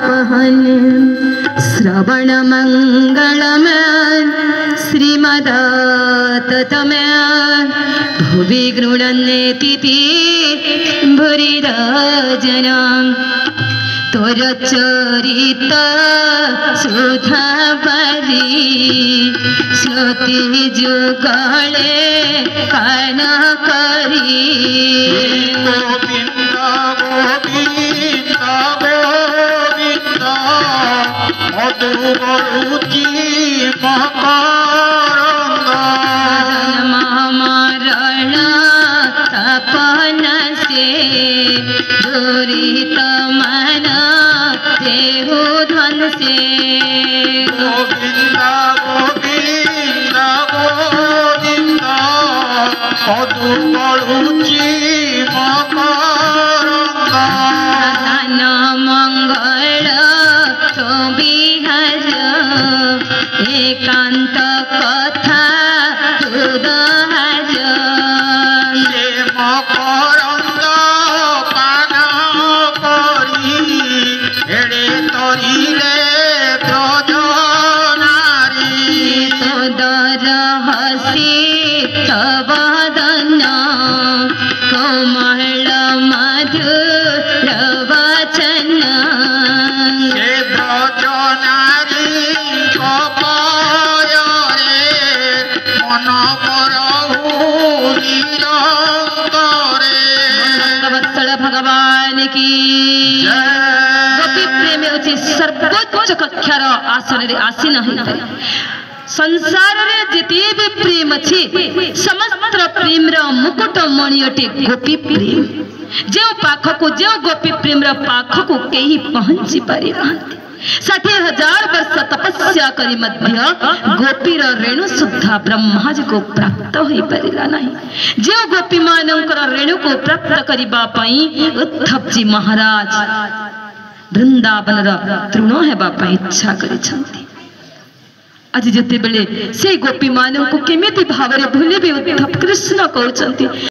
पहन श्रवण मंगलमय श्रीमदाततमय भुवि गृह्णन्नेति भूरिदा जना तोर चरित सुधा परी श्रुति जुगले कान करी गोविंद गोविंद गोविंद मधु रुचि मकरंद मरण तपन से दूरित मन देहु ध्वन से गोविंद गोविंद गोविंद मधु रुचि मकरंद धन मंगल तो बिहार एकांत कथा तुदहार से मकरंद पान करी एड़े तरिले ब्रज नारी तोदर हसी तवदन कोमल मधुर वचन से ब्रज नारी कपयरे मन करहु निरंतरे वत्सल भगवान की गोपी प्रेम होची सर्वोच्च कक्षार आसन रे आसीन होइतरे संसार रे जेते भी प्रेम अछि समस्त प्रेम रो मुकुट मणियटे गोपी प्रेम जो पाख को जो गोपी प्रेम रो पाख को केही पहुंची पारि नांती 60,000 वर्ष तपस्या करी मध्य गोपीर रेणु सुद्धा ब्रह्मा जी को प्राप्त होई परिला नहीं जो गोपी मानकर रेणु को प्राप्त करिबा पई उद्धव जी महाराज वृंदावन रा तृण हेबा पई इच्छा करिसंती आज जते बेले से गोपी मानव को केमिति भावरे भूले भी उद्धव कृष्ण कहउचंती।